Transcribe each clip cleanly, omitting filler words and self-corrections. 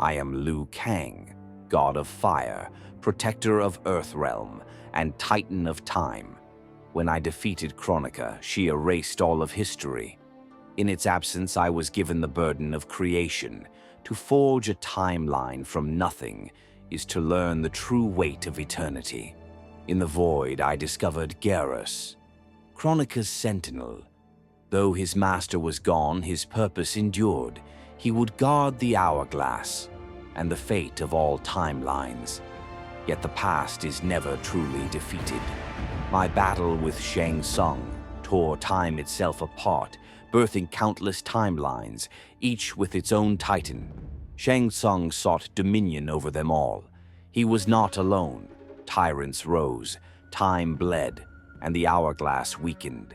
I am Liu Kang, god of fire, protector of Earthrealm, and titan of time. When I defeated Kronika, she erased all of history. In its absence, I was given the burden of creation. To forge a timeline from nothing is to learn the true weight of eternity. In the void, I discovered Garrus, Kronika's sentinel. Though his master was gone, his purpose endured. He would guard the Hourglass and the fate of all timelines. Yet the past is never truly defeated. My battle with Shang Tsung tore time itself apart, birthing countless timelines, each with its own titan. Shang Tsung sought dominion over them all. He was not alone. Tyrants rose, time bled, and the hourglass weakened.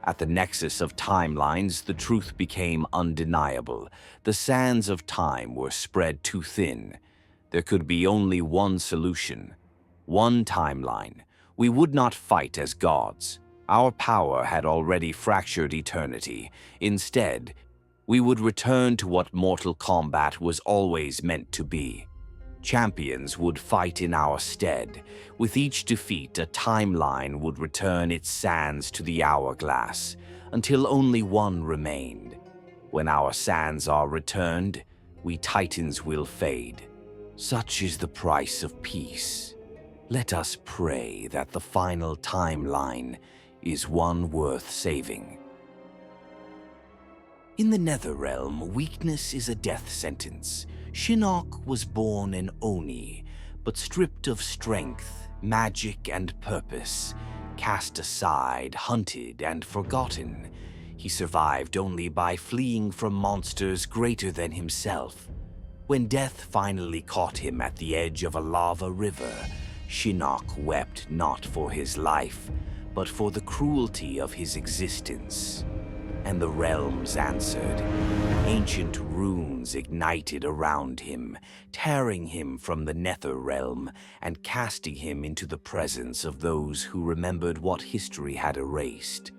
At the nexus of timelines, the truth became undeniable. The sands of time were spread too thin. There could be only one solution, one timeline. We would not fight as gods. Our power had already fractured eternity. Instead, we would return to what Mortal Kombat was always meant to be. Champions would fight in our stead. With each defeat, a timeline would return its sands to the hourglass, until only one remained. When our sands are returned, we titans will fade. Such is the price of peace. Let us pray that the final timeline is one worth saving. In the Netherrealm, weakness is a death sentence. Shinnok was born an Oni, but stripped of strength, magic, and purpose. Cast aside, hunted, and forgotten, he survived only by fleeing from monsters greater than himself. When death finally caught him at the edge of a lava river, Shinnok wept not for his life, but for the cruelty of his existence. And the realms answered. Ancient runes ignited around him, tearing him from the Netherrealm and casting him into the presence of those who remembered what history had erased.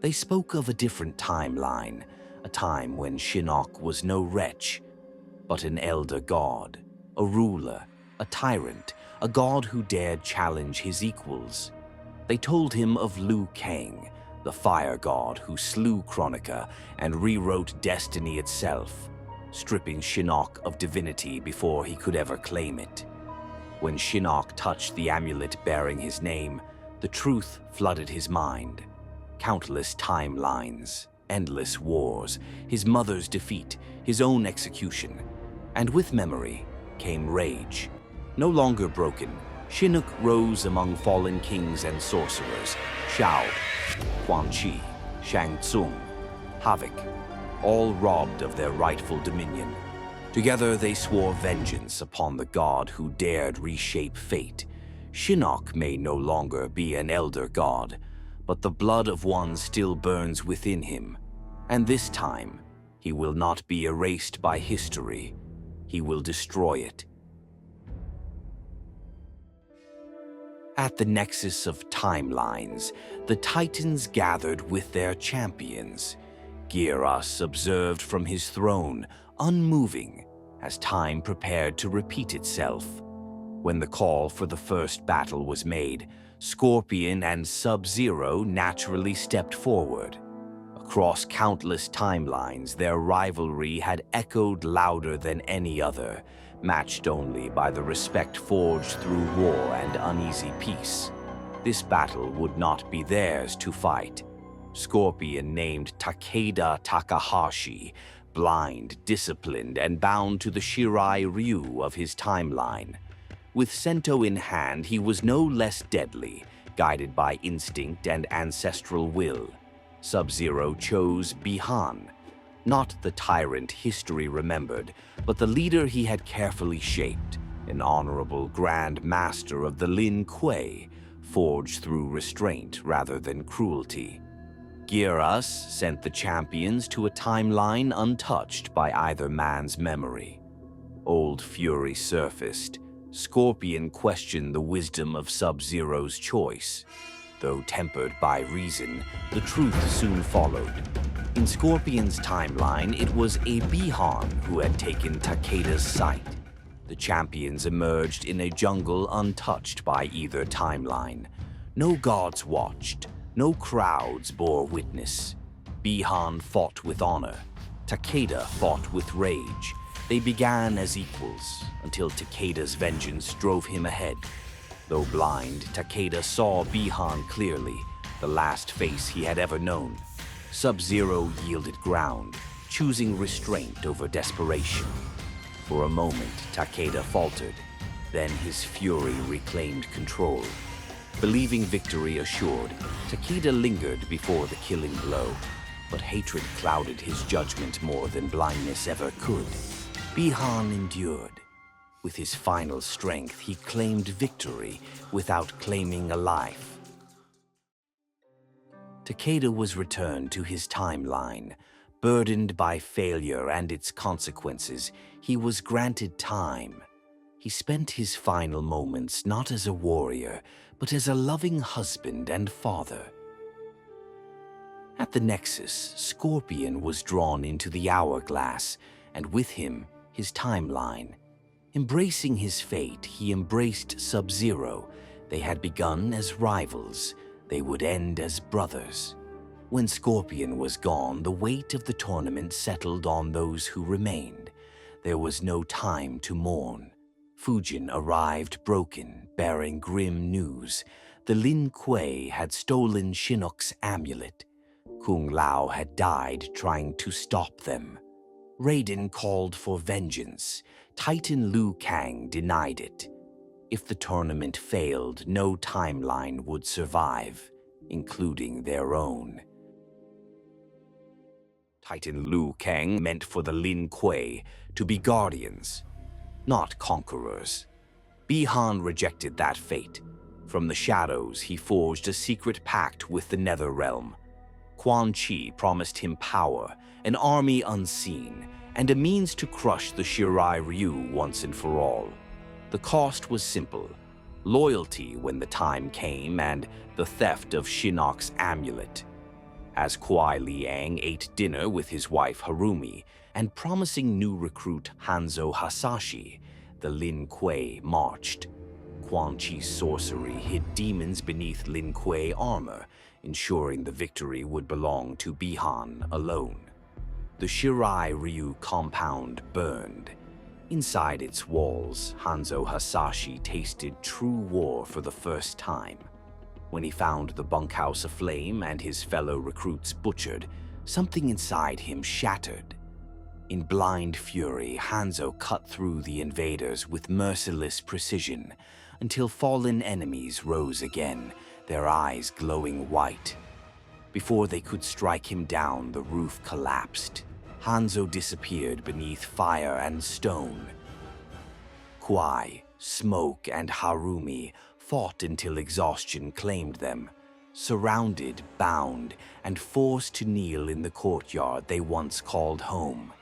They spoke of a different timeline, a time when Shinnok was no wretch, but an elder god, a ruler, a tyrant, a god who dared challenge his equals. They told him of Liu Kang, the fire god who slew Kronika and rewrote destiny itself, stripping Shinnok of divinity before he could ever claim it. When Shinnok touched the amulet bearing his name, the truth flooded his mind. Countless timelines, endless wars, his mother's defeat, his own execution. And with memory came rage. No longer broken, Shinnok rose among fallen kings and sorcerers, Shao, Quan Chi, Shang Tsung, Havoc, all robbed of their rightful dominion. Together they swore vengeance upon the god who dared reshape fate. Shinnok may no longer be an elder god, but the blood of one still burns within him. And this time, he will not be erased by history. He will destroy it. At the nexus of timelines, the Titans gathered with their champions. Garrus observed from his throne, unmoving, as time prepared to repeat itself. When the call for the first battle was made, Scorpion and Sub-Zero naturally stepped forward. Across countless timelines, their rivalry had echoed louder than any other, matched only by the respect forged through war and uneasy peace. This battle would not be theirs to fight. Scorpion named Takeda Takahashi, blind, disciplined, and bound to the Shirai Ryu of his timeline. With Sento in hand, he was no less deadly, guided by instinct and ancestral will. Sub-Zero chose Bihan, not the tyrant history remembered, but the leader he had carefully shaped, an honorable grand master of the Lin Kuei, forged through restraint rather than cruelty. Garrus sent the champions to a timeline untouched by either man's memory. Old fury surfaced. Scorpion questioned the wisdom of Sub-Zero's choice. Though tempered by reason, the truth soon followed. In Scorpion's timeline, it was a Bihan who had taken Takeda's sight. The champions emerged in a jungle untouched by either timeline. No gods watched, no crowds bore witness. Bihan fought with honor. Takeda fought with rage. They began as equals until Takeda's vengeance drove him ahead. Though blind, Takeda saw Bihan clearly, the last face he had ever known. Sub-Zero yielded ground, choosing restraint over desperation. For a moment, Takeda faltered. Then his fury reclaimed control. Believing victory assured, Takeda lingered before the killing blow. But hatred clouded his judgment more than blindness ever could. Bihan endured. With his final strength, he claimed victory without claiming a life. Takeda was returned to his timeline. Burdened by failure and its consequences, he was granted time. He spent his final moments not as a warrior, but as a loving husband and father. At the Nexus, Scorpion was drawn into the Hourglass, and with him, his timeline. Embracing his fate, he embraced Sub-Zero. They had begun as rivals. They would end as brothers. When Scorpion was gone, the weight of the tournament settled on those who remained. There was no time to mourn. Fujin arrived broken, bearing grim news. The Lin Kuei had stolen Shinnok's amulet. Kung Lao had died trying to stop them. Raiden called for vengeance. Titan Liu Kang denied it. If the tournament failed, no timeline would survive, including their own. Titan Liu Kang meant for the Lin Kuei to be guardians, not conquerors. Bihan rejected that fate. From the shadows, he forged a secret pact with the Nether Realm. Quan Chi promised him power, an army unseen, and a means to crush the Shirai Ryu once and for all. The cost was simple: loyalty when the time came and the theft of Shinnok's amulet. As Kuai Liang ate dinner with his wife Harumi and promising new recruit Hanzo Hasashi, the Lin Kuei marched. Quan Chi's sorcery hid demons beneath Lin Kuei armor, ensuring the victory would belong to Bihan alone. The Shirai Ryu compound burned. Inside its walls, Hanzo Hasashi tasted true war for the first time. When he found the bunkhouse aflame and his fellow recruits butchered, something inside him shattered. In blind fury, Hanzo cut through the invaders with merciless precision until fallen enemies rose again, their eyes glowing white. Before they could strike him down, the roof collapsed. Hanzo disappeared beneath fire and stone. Kuai, Smoke, and Harumi fought until exhaustion claimed them. Surrounded, bound, and forced to kneel in the courtyard they once called home.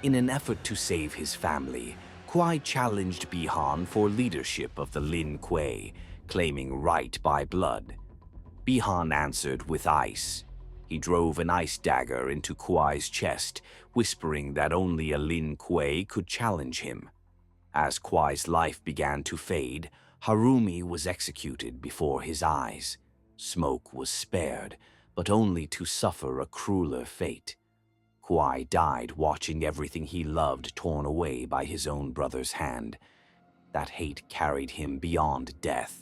In an effort to save his family, Kuai challenged Bihan for leadership of the Lin Kuei, claiming right by blood. Bihan answered with ice. He drove an ice dagger into Kuai's chest, whispering that only a Lin Kuei could challenge him. As Kuai's life began to fade, Harumi was executed before his eyes. Smoke was spared, but only to suffer a crueler fate. Kuai died watching everything he loved torn away by his own brother's hand. That hate carried him beyond death.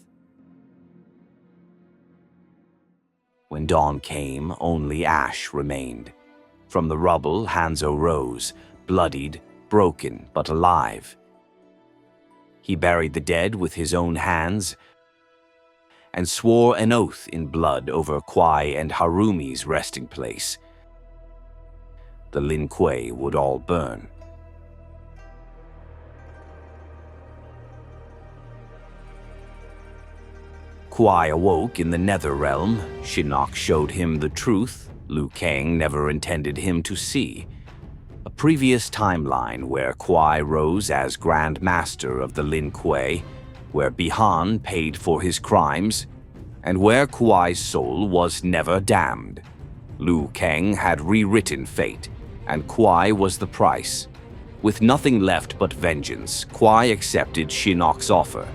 When dawn came, only ash remained. From the rubble, Hanzo rose, bloodied, broken, but alive. He buried the dead with his own hands and swore an oath in blood over Kuai and Harumi's resting place. The Lin Kuei would all burn. Kuai awoke in the Nether Realm. Shinnok showed him the truth Liu Kang never intended him to see. A previous timeline where Kuai rose as Grand Master of the Lin Kuei, where Bihan paid for his crimes, and where Kuai's soul was never damned. Liu Kang had rewritten fate, and Kuai was the price. With nothing left but vengeance, Kwai accepted Shinnok's offer.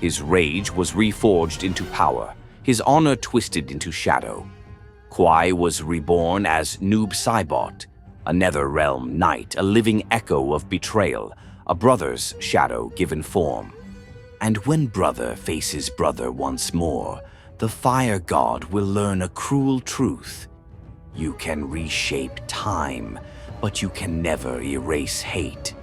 His rage was reforged into power, his honor twisted into shadow. Kwai was reborn as Noob Saibot, a Netherrealm knight, a living echo of betrayal, a brother's shadow given form. And when brother faces brother once more, the fire god will learn a cruel truth. You can reshape time, but you can never erase hate.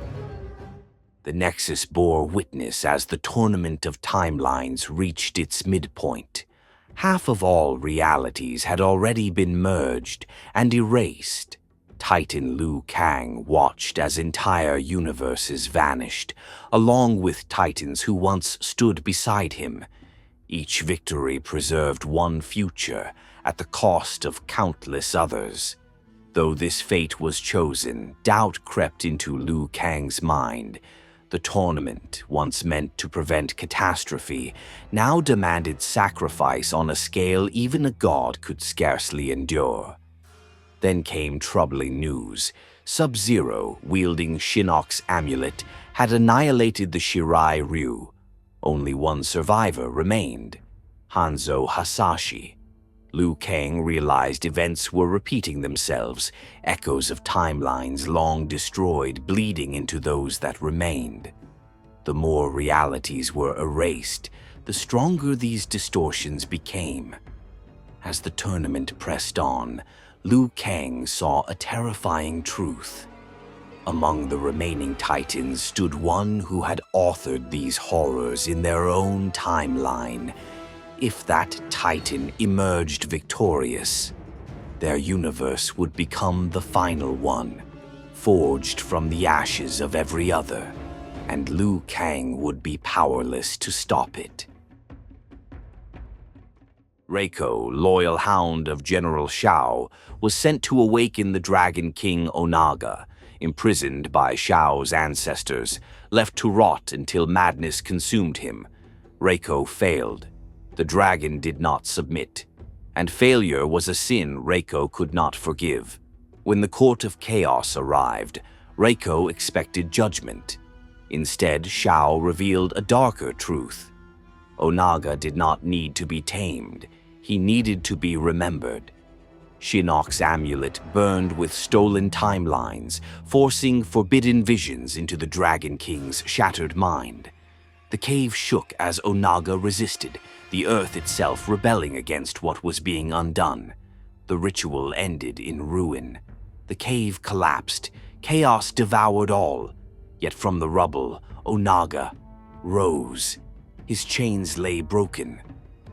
The Nexus bore witness as the tournament of timelines reached its midpoint. Half of all realities had already been merged and erased. Titan Liu Kang watched as entire universes vanished, along with titans who once stood beside him. Each victory preserved one future at the cost of countless others. Though this fate was chosen, doubt crept into Liu Kang's mind. The tournament, once meant to prevent catastrophe, now demanded sacrifice on a scale even a god could scarcely endure. Then came troubling news. Sub-Zero, wielding Shinnok's amulet, had annihilated the Shirai Ryu. Only one survivor remained, Hanzo Hasashi. Liu Kang realized events were repeating themselves, echoes of timelines long destroyed bleeding into those that remained. The more realities were erased, the stronger these distortions became. As the tournament pressed on, Liu Kang saw a terrifying truth. Among the remaining titans stood one who had authored these horrors in their own timeline. If that titan emerged victorious, their universe would become the final one, forged from the ashes of every other, and Liu Kang would be powerless to stop it. Reiko, loyal hound of General Shao, was sent to awaken the Dragon King Onaga, imprisoned by Shao's ancestors, left to rot until madness consumed him. Reiko failed. The dragon did not submit, and failure was a sin Reiko could not forgive. When the Kourt of Khaos arrived, Reiko expected judgment. Instead, Shao revealed a darker truth. Onaga did not need to be tamed. He needed to be remembered. Shinnok's amulet burned with stolen timelines, forcing forbidden visions into the Dragon King's shattered mind. The cave shook as Onaga resisted, the earth itself rebelling against what was being undone. The ritual ended in ruin. The cave collapsed. Chaos devoured all. Yet from the rubble, Onaga rose. His chains lay broken,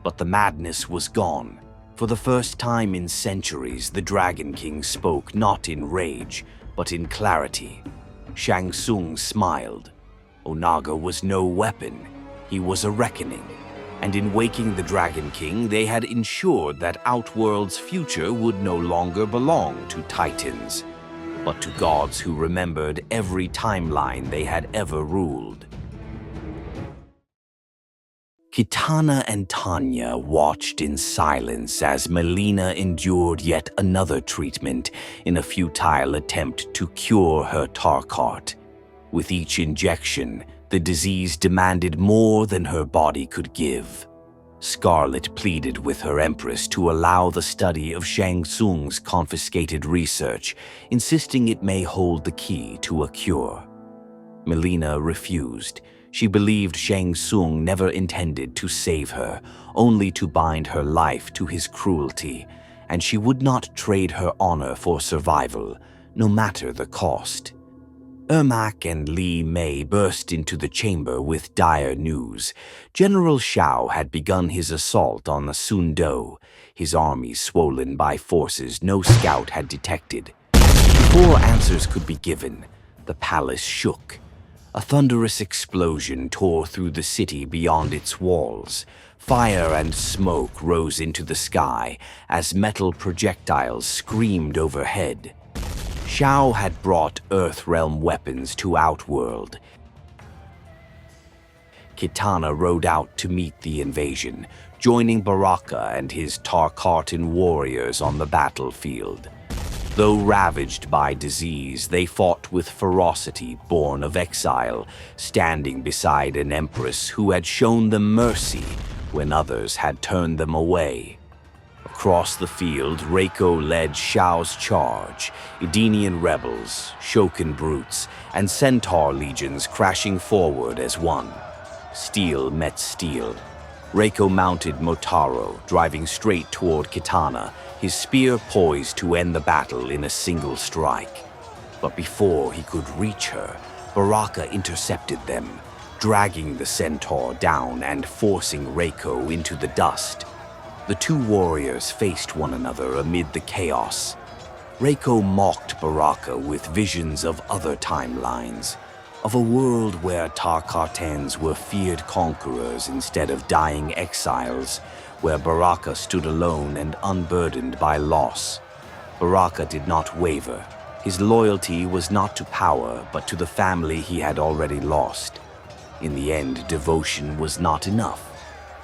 but the madness was gone. For the first time in centuries, the Dragon King spoke not in rage, but in clarity. Shang Tsung smiled. Onaga was no weapon. He was a reckoning. And in waking the Dragon King, they had ensured that Outworld's future would no longer belong to Titans, but to gods who remembered every timeline they had ever ruled. Kitana and Tanya watched in silence as Melina endured yet another treatment in a futile attempt to cure her Tarkart. With each injection, the disease demanded more than her body could give. Scarlet pleaded with her empress to allow the study of Shang Tsung's confiscated research, insisting it may hold the key to a cure. Melina refused. She believed Shang Tsung never intended to save her, only to bind her life to his cruelty, and she would not trade her honor for survival, no matter the cost. Ermac and Li Mei burst into the chamber with dire news. General Shao had begun his assault on the Sun Do, his army swollen by forces no scout had detected. Before answers could be given, the palace shook. A thunderous explosion tore through the city beyond its walls. Fire and smoke rose into the sky as metal projectiles screamed overhead. Shao had brought Earthrealm weapons to Outworld. Kitana rode out to meet the invasion, joining Baraka and his Tarkatan warriors on the battlefield. Though ravaged by disease, they fought with ferocity born of exile, standing beside an empress who had shown them mercy when others had turned them away. Across the field, Reiko led Xiao's charge, Edenian rebels, Shokan brutes, and centaur legions crashing forward as one. Steel met steel. Reiko mounted Motaro, driving straight toward Kitana, his spear poised to end the battle in a single strike. But before he could reach her, Baraka intercepted them, dragging the centaur down and forcing Reiko into the dust. The two warriors faced one another amid the chaos. Reiko mocked Baraka with visions of other timelines, of a world where Tarkatans were feared conquerors instead of dying exiles, where Baraka stood alone and unburdened by loss. Baraka did not waver. His loyalty was not to power, but to the family he had already lost. In the end, devotion was not enough.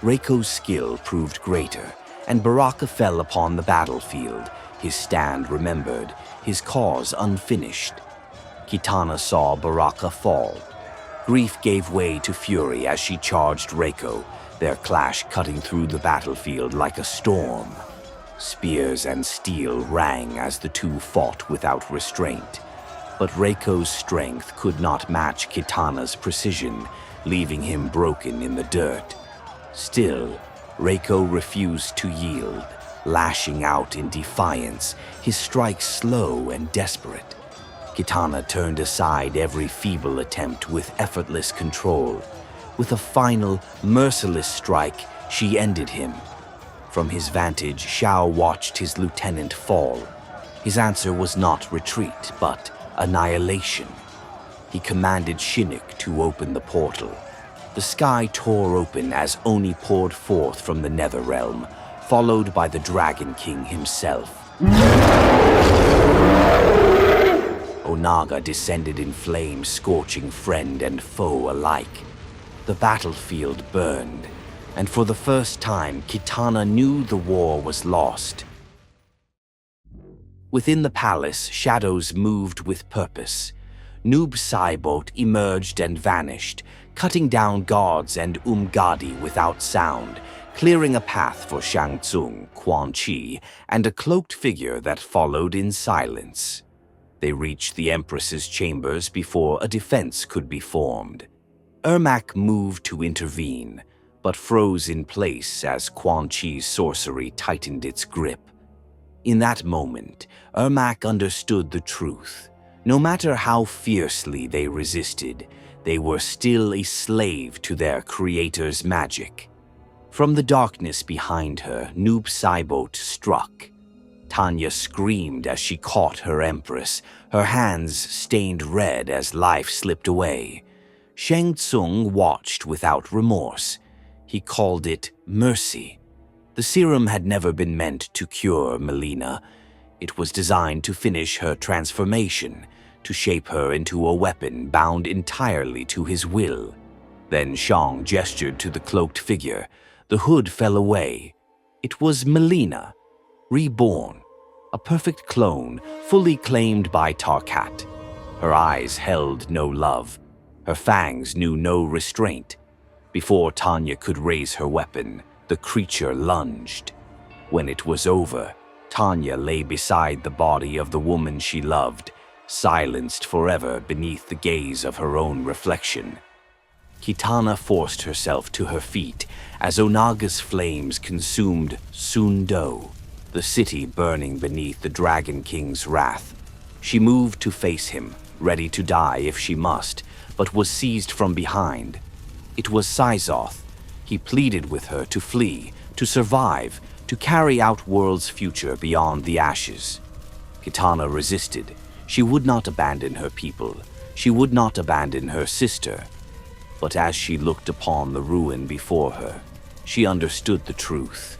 Reiko's skill proved greater, and Baraka fell upon the battlefield, his stand remembered, his cause unfinished. Kitana saw Baraka fall. Grief gave way to fury as she charged Reiko, their clash cutting through the battlefield like a storm. Spears and steel rang as the two fought without restraint. But Reiko's strength could not match Kitana's precision, leaving him broken in the dirt. Still, Reiko refused to yield, lashing out in defiance, his strikes slow and desperate. Kitana turned aside every feeble attempt with effortless control. With a final, merciless strike, she ended him. From his vantage, Xiao watched his lieutenant fall. His answer was not retreat, but annihilation. He commanded Shinnok to open the portal. The sky tore open as Oni poured forth from the Nether Realm, followed by the Dragon King himself. Onaga descended in flames, scorching friend and foe alike. The battlefield burned, and for the first time, Kitana knew the war was lost. Within the palace, shadows moved with purpose. Noob Saibot emerged and vanished, cutting down guards and Umgadi without sound, clearing a path for Shang Tsung, Quan Chi, and a cloaked figure that followed in silence. They reached the Empress's chambers before a defense could be formed. Ermac moved to intervene, but froze in place as Quan Chi's sorcery tightened its grip. In that moment, Ermac understood the truth. No matter how fiercely they resisted, they were still a slave to their creator's magic. From the darkness behind her, Noob Saibot struck. Tanya screamed as she caught her empress, her hands stained red as life slipped away. Shang Tsung watched without remorse. He called it mercy. The serum had never been meant to cure Melina. It was designed to finish her transformation, to shape her into a weapon bound entirely to his will. Then Shang gestured to the cloaked figure. The hood fell away. It was Melina, reborn, a perfect clone, fully claimed by Tarkat. Her eyes held no love. Her fangs knew no restraint. Before Tanya could raise her weapon, the creature lunged. When it was over, Tanya lay beside the body of the woman she loved, silenced forever beneath the gaze of her own reflection. Kitana forced herself to her feet as Onaga's flames consumed Sundo, the city burning beneath the Dragon King's wrath. She moved to face him, ready to die if she must, but was seized from behind. It was Sizoth. He pleaded with her to flee, to survive, to carry out world's future beyond the ashes. Kitana resisted. She would not abandon her people. She would not abandon her sister. But as she looked upon the ruin before her, she understood the truth.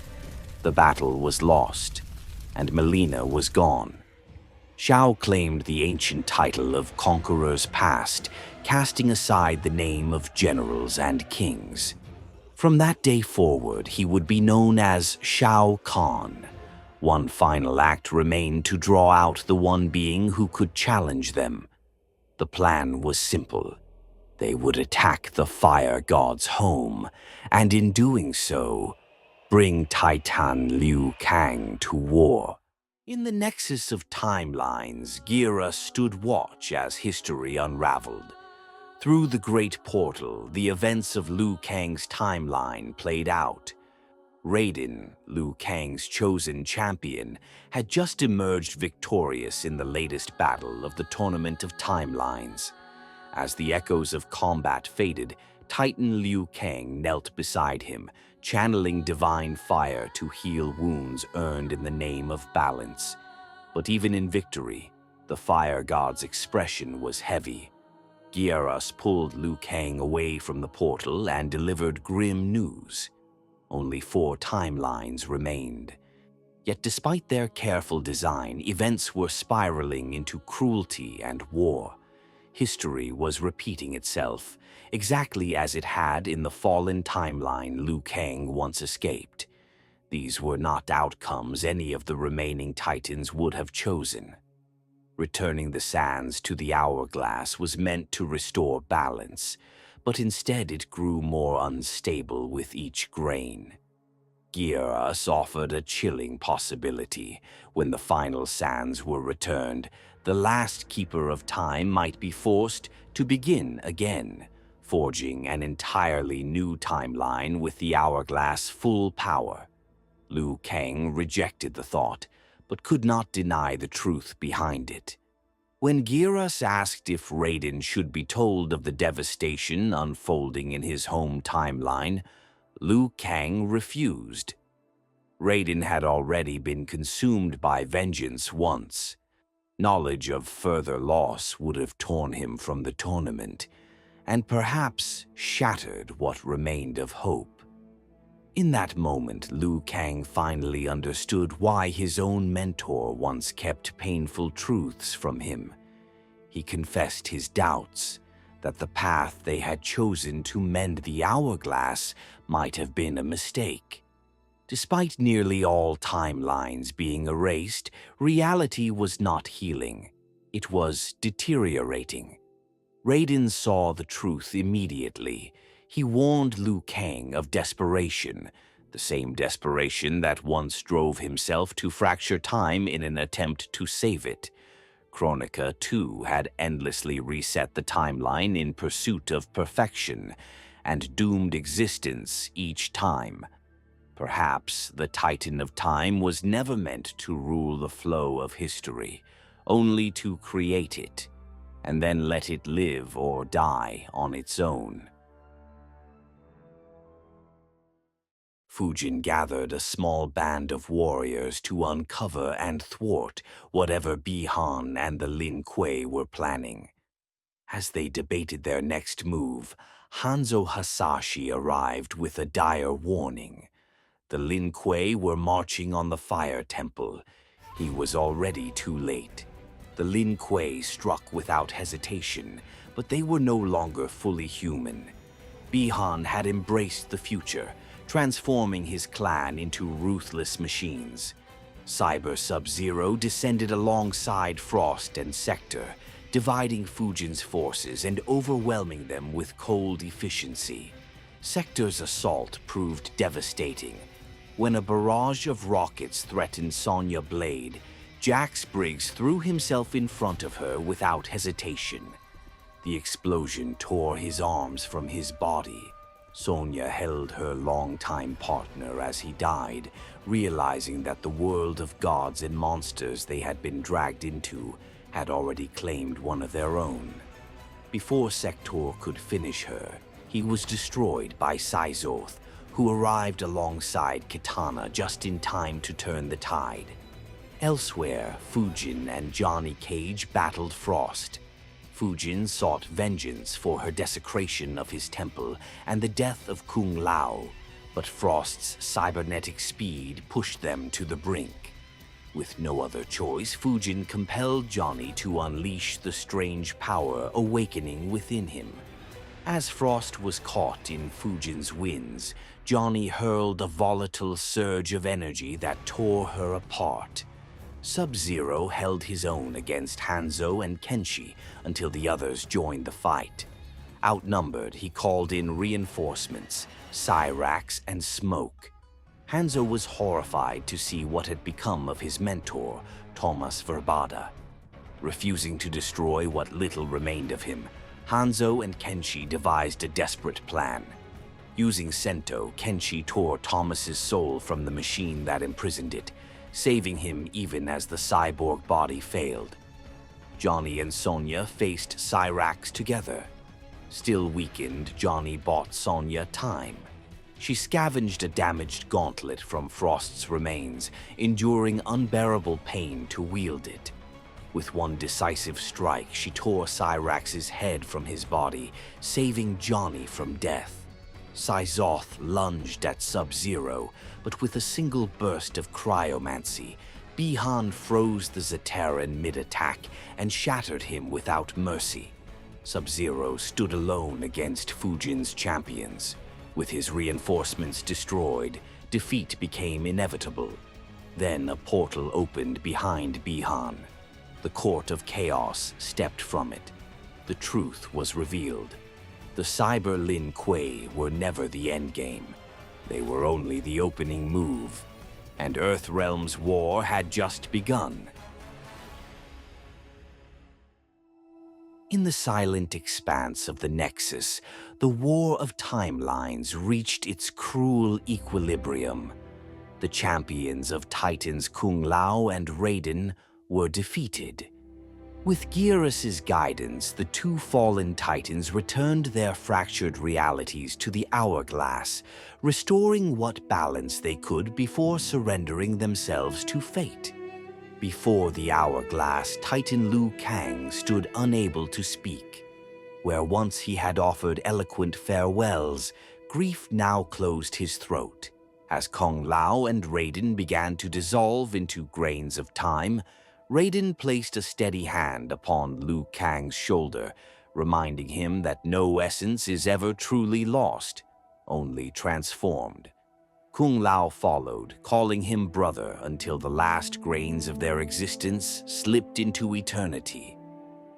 The battle was lost, and Melina was gone. Xiao claimed the ancient title of conquerors past, casting aside the name of generals and kings. From that day forward, he would be known as Shao Kahn, One final act remained to draw out the one being who could challenge them. The plan was simple. They would attack the fire god's home, and in doing so, bring Titan Liu Kang to war. In the nexus of timelines, Gira stood watch as history unraveled. Through the great portal, the events of Liu Kang's timeline played out. Raiden, Liu Kang's chosen champion, had just emerged victorious in the latest battle of the Tournament of Timelines. As the echoes of combat faded, Titan Liu Kang knelt beside him, channeling divine fire to heal wounds earned in the name of balance. But even in victory, the fire god's expression was heavy. Gyarus pulled Liu Kang away from the portal and delivered grim news. Only 4 timelines remained. Yet despite their careful design, events were spiraling into cruelty and war. History was repeating itself, exactly as it had in the fallen timeline Liu Kang once escaped. These were not outcomes any of the remaining Titans would have chosen. Returning the sands to the Hourglass was meant to restore balance, but instead it grew more unstable with each grain. Gyarus offered a chilling possibility. When the final sands were returned, the last keeper of time might be forced to begin again, forging an entirely new timeline with the Hourglass' full power. Liu Kang rejected the thought, but could not deny the truth behind it. When Gyarus asked if Raiden should be told of the devastation unfolding in his home timeline, Liu Kang refused. Raiden had already been consumed by vengeance once. Knowledge of further loss would have torn him from the tournament, and perhaps shattered what remained of hope. In that moment, Liu Kang finally understood why his own mentor once kept painful truths from him. He confessed his doubts, that the path they had chosen to mend the Hourglass might have been a mistake. Despite nearly all timelines being erased, reality was not healing. It was deteriorating. Raiden saw the truth immediately. He warned Liu Kang of desperation, the same desperation that once drove himself to fracture time in an attempt to save it. Kronika, too, had endlessly reset the timeline in pursuit of perfection, and doomed existence each time. Perhaps the Titan of Time was never meant to rule the flow of history, only to create it, and then let it live or die on its own. Fujin gathered a small band of warriors to uncover and thwart whatever Bi-Han and the Lin Kuei were planning. As they debated their next move, Hanzo Hasashi arrived with a dire warning. The Lin Kuei were marching on the Fire Temple. He was already too late. The Lin Kuei struck without hesitation, but they were no longer fully human. Bi-Han had embraced the future, transforming his clan into ruthless machines. Cyber Sub-Zero descended alongside Frost and Sector, dividing Fujin's forces and overwhelming them with cold efficiency. Sector's assault proved devastating. When a barrage of rockets threatened Sonya Blade, Jax Briggs threw himself in front of her without hesitation. The explosion tore his arms from his body. Sonya held her longtime partner as he died, realizing that the world of gods and monsters they had been dragged into had already claimed one of their own. Before Sector could finish her, he was destroyed by Syzoth, who arrived alongside Kitana just in time to turn the tide. Elsewhere, Fujin and Johnny Cage battled Frost. Fujin sought vengeance for her desecration of his temple and the death of Kung Lao, but Frost's cybernetic speed pushed them to the brink. With no other choice, Fujin compelled Johnny to unleash the strange power awakening within him. As Frost was caught in Fujin's winds, Johnny hurled a volatile surge of energy that tore her apart. Sub-Zero held his own against Hanzo and Kenshi until the others joined the fight. Outnumbered, he called in reinforcements, Cyrax, and smoke. Hanzo was horrified to see what had become of his mentor, Thomas Verbada. Refusing to destroy what little remained of him, Hanzo and Kenshi devised a desperate plan. Using Sento, Kenshi tore Thomas's soul from the machine that imprisoned it, saving him even as the cyborg body failed. Johnny and Sonya faced Cyrax together. Still weakened, Johnny bought Sonya time. She scavenged a damaged gauntlet from Frost's remains, enduring unbearable pain to wield it. With one decisive strike, she tore Cyrax's head from his body, saving Johnny from death. Syzoth lunged at Sub-Zero, but with a single burst of cryomancy, Bihan froze the Zeteran mid-attack and shattered him without mercy. Sub-Zero stood alone against Fujin's champions. With his reinforcements destroyed, defeat became inevitable. Then a portal opened behind Bihan. The Kourt of Khaos stepped from it. The truth was revealed. The Cyber Lin Kuei were never the endgame. They were only the opening move. And Earthrealm's war had just begun. In the silent expanse of the Nexus, the war of timelines reached its cruel equilibrium. The champions of Titans Kung Lao and Raiden were defeated. With Gearus's guidance, the two fallen Titans returned their fractured realities to the Hourglass, restoring what balance they could before surrendering themselves to fate. Before the Hourglass, Titan Liu Kang stood unable to speak. Where once he had offered eloquent farewells, grief now closed his throat. As Kung Lao and Raiden began to dissolve into grains of time, Raiden placed a steady hand upon Liu Kang's shoulder, reminding him that no essence is ever truly lost, only transformed. Kung Lao followed, calling him brother until the last grains of their existence slipped into eternity.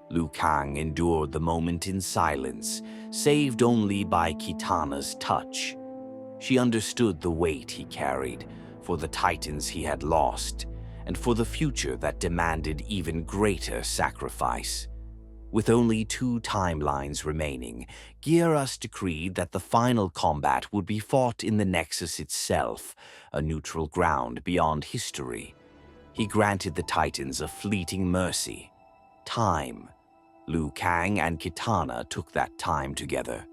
Liu Kang endured the moment in silence, saved only by Kitana's touch. She understood the weight he carried, for the Titans he had lost, and for the future that demanded even greater sacrifice. With only 2 timelines remaining, Gearus decreed that the final combat would be fought in the Nexus itself, a neutral ground beyond history. He granted the Titans a fleeting mercy. Time. Liu Kang and Kitana took that time together.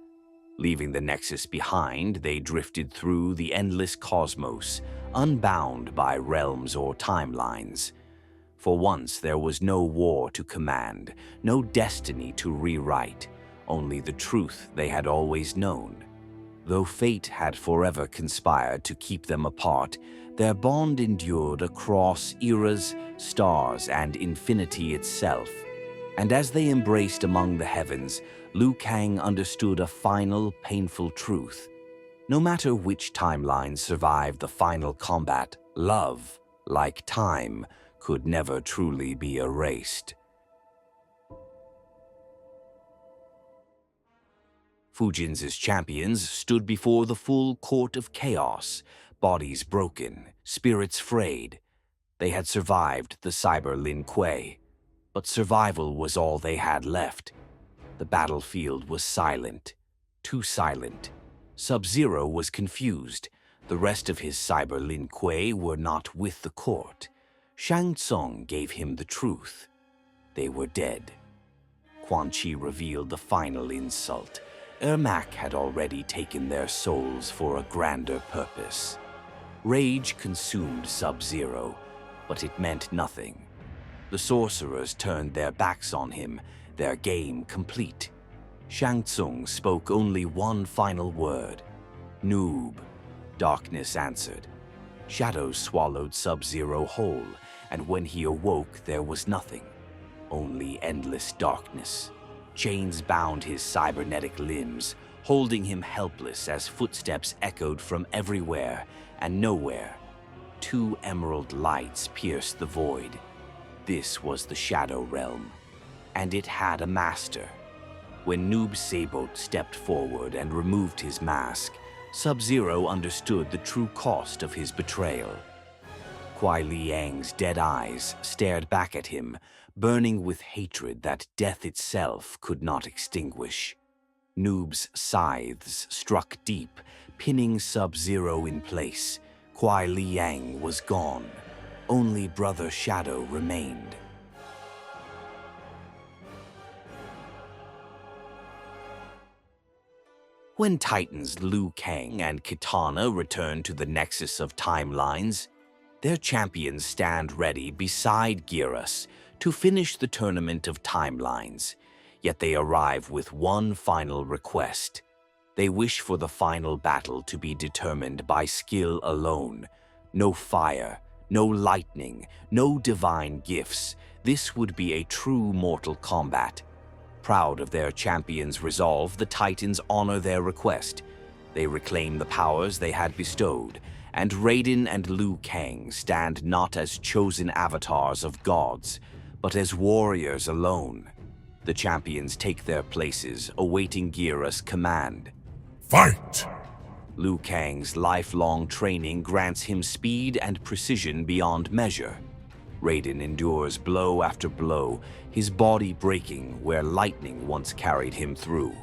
Leaving the Nexus behind, they drifted through the endless cosmos, unbound by realms or timelines. For once, there was no war to command, no destiny to rewrite, only the truth they had always known. Though fate had forever conspired to keep them apart, their bond endured across eras, stars, and infinity itself. And as they embraced among the heavens, Liu Kang understood a final, painful truth. No matter which timeline survived the final combat, love, like time, could never truly be erased. Fujin's champions stood before the full Kourt of Khaos, bodies broken, spirits frayed. They had survived the Cyber Lin Kuei, but survival was all they had left. The battlefield was silent, too silent. Sub-Zero was confused. The rest of his Cyber Lin Kuei were not with the court. Shang Tsung gave him the truth. They were dead. Quan Chi revealed the final insult. Ermac had already taken their souls for a grander purpose. Rage consumed Sub-Zero, but it meant nothing. The sorcerers turned their backs on him, their game complete. Shang Tsung spoke only one final word. Noob. Darkness answered. Shadows swallowed Sub-Zero whole, and when he awoke there was nothing. Only endless darkness. Chains bound his cybernetic limbs, holding him helpless as footsteps echoed from everywhere and nowhere. Two emerald lights pierced the void. This was the Shadow Realm, and it had a master. When Noob Saibot stepped forward and removed his mask, Sub-Zero understood the true cost of his betrayal. Kuai Liang's dead eyes stared back at him, burning with hatred that death itself could not extinguish. Noob's scythes struck deep, pinning Sub-Zero in place. Kuai Liang was gone. Only Brother Shadow remained. When Titans Liu Kang and Kitana return to the Nexus of Timelines, their champions stand ready beside Geras to finish the Tournament of Timelines. Yet they arrive with one final request. They wish for the final battle to be determined by skill alone. No fire, no lightning, no divine gifts. This would be a true Mortal Kombat. Proud of their champion's resolve, the Titans honor their request. They reclaim the powers they had bestowed, and Raiden and Liu Kang stand not as chosen avatars of gods, but as warriors alone. The champions take their places, awaiting Geras' command. Fight! Liu Kang's lifelong training grants him speed and precision beyond measure. Raiden endures blow after blow, his body breaking where lightning once carried him through.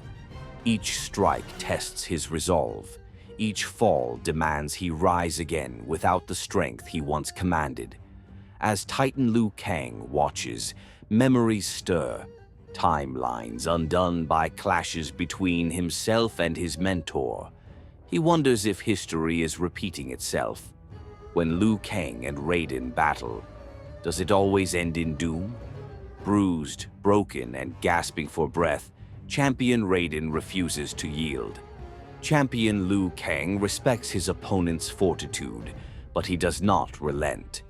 Each strike tests his resolve. Each fall demands he rise again without the strength he once commanded. As Titan Liu Kang watches, memories stir, timelines undone by clashes between himself and his mentor. He wonders if history is repeating itself. When Liu Kang and Raiden battle, does it always end in doom? Bruised, broken, and gasping for breath, Champion Raiden refuses to yield. Champion Liu Kang respects his opponent's fortitude, but he does not relent.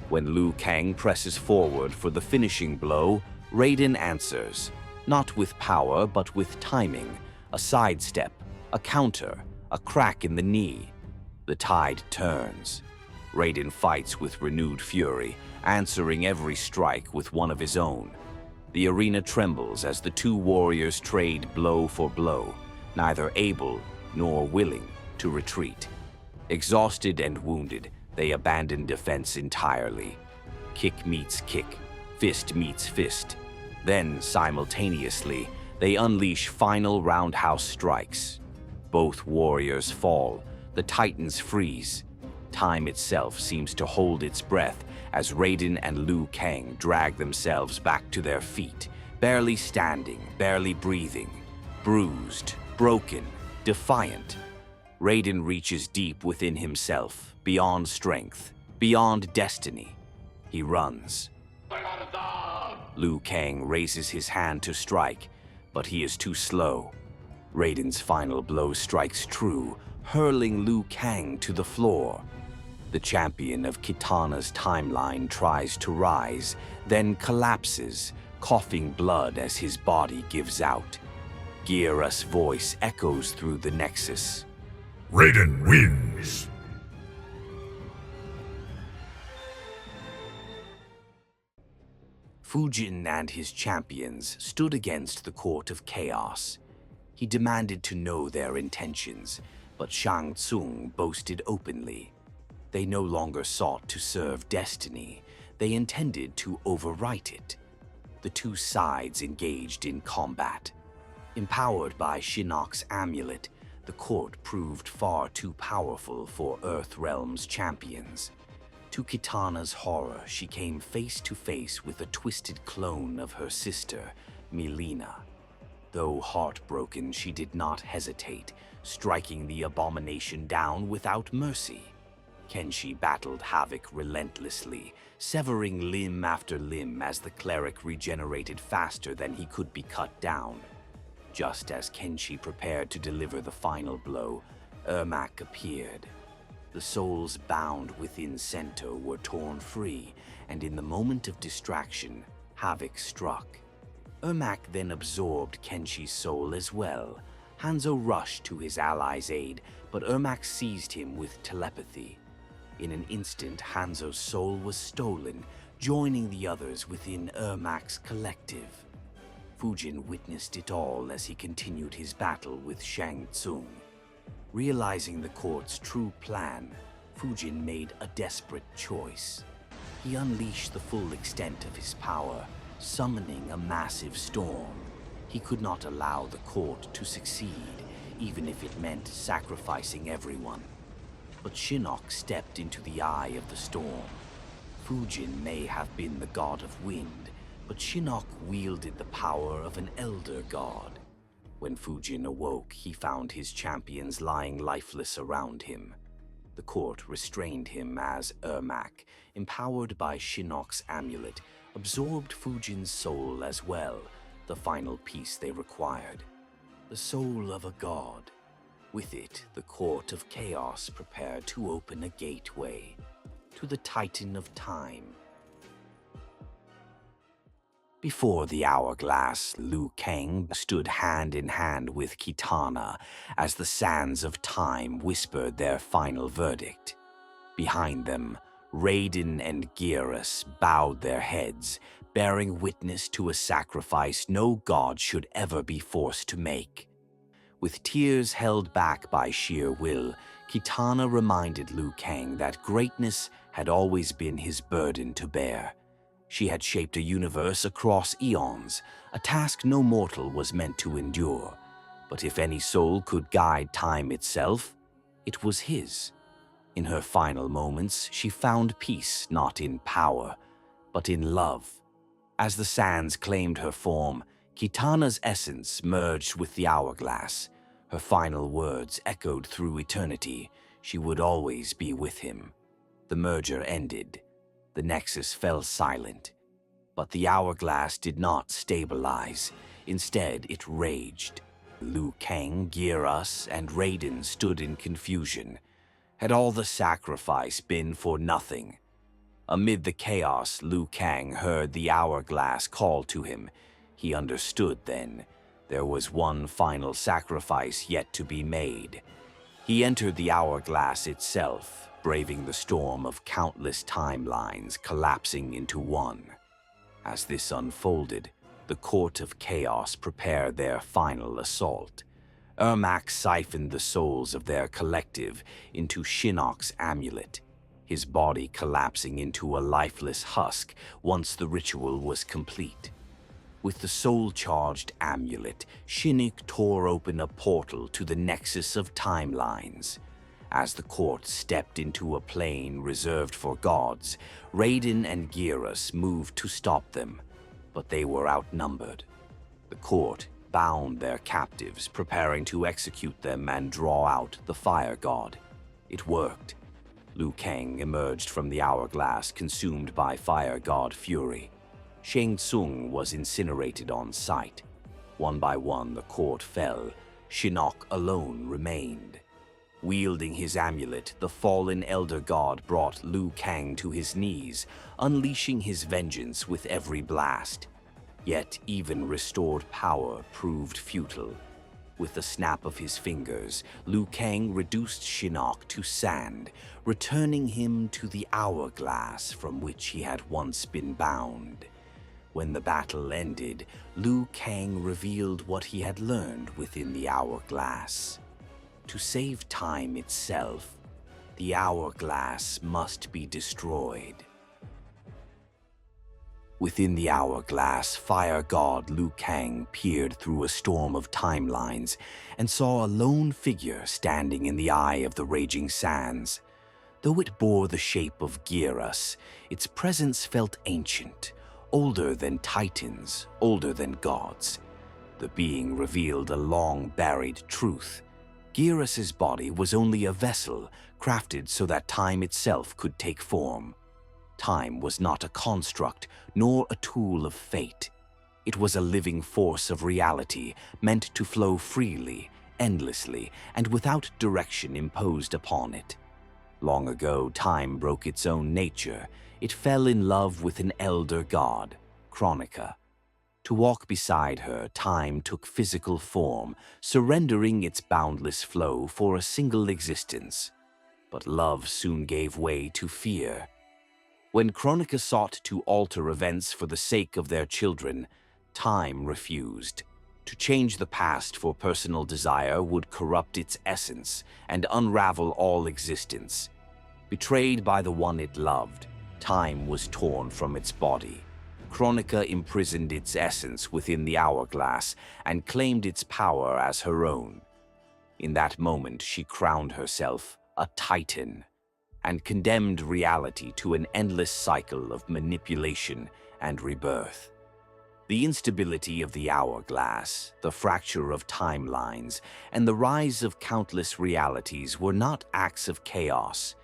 When Liu Kang presses forward for the finishing blow, Raiden answers, not with power but with timing, a sidestep, a counter, a crack in the knee. The tide turns. Raiden fights with renewed fury, answering every strike with one of his own. The arena trembles as the two warriors trade blow for blow, neither able nor willing to retreat. Exhausted and wounded, they abandon defense entirely. Kick meets kick, fist meets fist. Then, simultaneously, they unleash final roundhouse strikes. Both warriors fall, the Titans freeze. Time itself seems to hold its breath as Raiden and Liu Kang drag themselves back to their feet, barely standing, barely breathing, bruised, broken, defiant. Raiden reaches deep within himself, beyond strength, beyond destiny. He runs. Liu Kang raises his hand to strike, but he is too slow. Raiden's final blow strikes true, hurling Liu Kang to the floor. The champion of Kitana's timeline tries to rise, then collapses, coughing blood as his body gives out. Geras' voice echoes through the Nexus. Raiden wins! Fujin and his champions stood against the Kourt of Khaos. He demanded to know their intentions, but Shang Tsung boasted openly. They no longer sought to serve destiny, they intended to overwrite it. The two sides engaged in combat. Empowered by Shinnok's amulet, the court proved far too powerful for Earthrealm's champions. To Kitana's horror, she came face to face with a twisted clone of her sister, Mileena. Though heartbroken, she did not hesitate, striking the abomination down without mercy. Kenshi battled Havoc relentlessly, severing limb after limb as the cleric regenerated faster than he could be cut down. Just as Kenshi prepared to deliver the final blow, Ermac appeared. The souls bound within Sento were torn free, and in the moment of distraction, Havoc struck. Ermac then absorbed Kenshi's soul as well. Hanzo rushed to his ally's aid, but Ermac seized him with telepathy. In an instant, Hanzo's soul was stolen, joining the others within Ermac's collective. Fujin witnessed it all as he continued his battle with Shang Tsung. Realizing the court's true plan, Fujin made a desperate choice. He unleashed the full extent of his power, summoning a massive storm. He could not allow the court to succeed, even if it meant sacrificing everyone. But Shinnok stepped into the eye of the storm. Fujin may have been the god of wind, but Shinnok wielded the power of an elder god. When Fujin awoke, he found his champions lying lifeless around him. The court restrained him as Ermac, empowered by Shinnok's amulet, absorbed Fujin's soul as well, the final piece they required. The soul of a god. With it, the Kourt of Khaos prepared to open a gateway to the Titan of Time. Before the Hourglass, Liu Kang stood hand in hand with Kitana as the sands of time whispered their final verdict. Behind them, Raiden and Geras bowed their heads, bearing witness to a sacrifice no god should ever be forced to make. With tears held back by sheer will, Kitana reminded Liu Kang that greatness had always been his burden to bear. She had shaped a universe across eons, a task no mortal was meant to endure. But if any soul could guide time itself, it was his. In her final moments, she found peace not in power, but in love. As the sands claimed her form, Kitana's essence merged with the Hourglass. Her final words echoed through eternity. She would always be with him. The merger ended. The Nexus fell silent. But the Hourglass did not stabilize. Instead, it raged. Liu Kang, Geras, and Raiden stood in confusion. Had all the sacrifice been for nothing? Amid the chaos, Liu Kang heard the Hourglass call to him. He understood then. There was one final sacrifice yet to be made. He entered the Hourglass itself, braving the storm of countless timelines collapsing into one. As this unfolded, the Kourt of Khaos prepared their final assault. Ermac siphoned the souls of their collective into Shinnok's amulet, his body collapsing into a lifeless husk once the ritual was complete. With the soul-charged amulet, Shinnok tore open a portal to the nexus of timelines. As the court stepped into a plane reserved for gods, Raiden and Geras moved to stop them, but they were outnumbered. The court bound their captives, preparing to execute them and draw out the fire god. It worked. Liu Kang emerged from the Hourglass consumed by fire god fury. Shang Tsung was incinerated on sight. One by one, the court fell. Shinnok alone remained. Wielding his amulet, the fallen elder god brought Liu Kang to his knees, unleashing his vengeance with every blast. Yet even restored power proved futile. With the snap of his fingers, Liu Kang reduced Shinnok to sand, returning him to the Hourglass from which he had once been bound. When the battle ended, Liu Kang revealed what he had learned within the Hourglass. To save time itself, the Hourglass must be destroyed. Within the Hourglass, fire god Liu Kang peered through a storm of timelines and saw a lone figure standing in the eye of the raging sands. Though it bore the shape of Geras, its presence felt ancient, older than titans, older than gods. The being revealed a long-buried truth. Geras's body was only a vessel, crafted so that time itself could take form. Time was not a construct, nor a tool of fate. It was a living force of reality, meant to flow freely, endlessly, and without direction imposed upon it. Long ago, time broke its own nature. It fell in love with an elder god, Kronika. To walk beside her, time took physical form, surrendering its boundless flow for a single existence. But love soon gave way to fear. When Kronika sought to alter events for the sake of their children, time refused. To change the past for personal desire would corrupt its essence and unravel all existence. Betrayed by the one it loved, time was torn from its body. Kronika imprisoned its essence within the hourglass and claimed its power as her own. In that moment, she crowned herself a titan and condemned reality to an endless cycle of manipulation and rebirth. The instability of the hourglass, the fracture of timelines, and the rise of countless realities were not acts of chaos.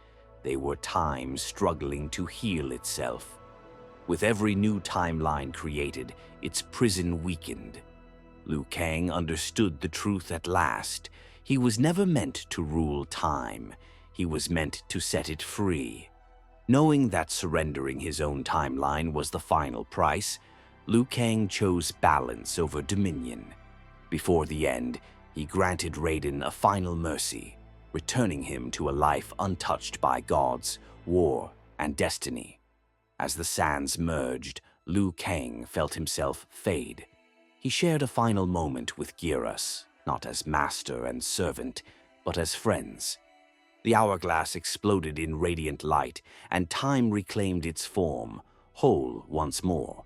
They were time struggling to heal itself. With every new timeline created, its prison weakened. Liu Kang understood the truth at last. He was never meant to rule time. He was meant to set it free. Knowing that surrendering his own timeline was the final price, Liu Kang chose balance over dominion. Before the end, he granted Raiden a final mercy, returning him to a life untouched by gods, war, and destiny. As the sands merged, Liu Kang felt himself fade. He shared a final moment with Geras, not as master and servant, but as friends. The hourglass exploded in radiant light, and time reclaimed its form, whole once more.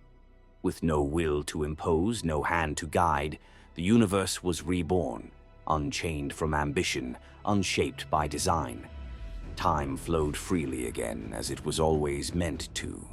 With no will to impose, no hand to guide, the universe was reborn, unchained from ambition, unshaped by design. Time flowed freely again, as it was always meant to.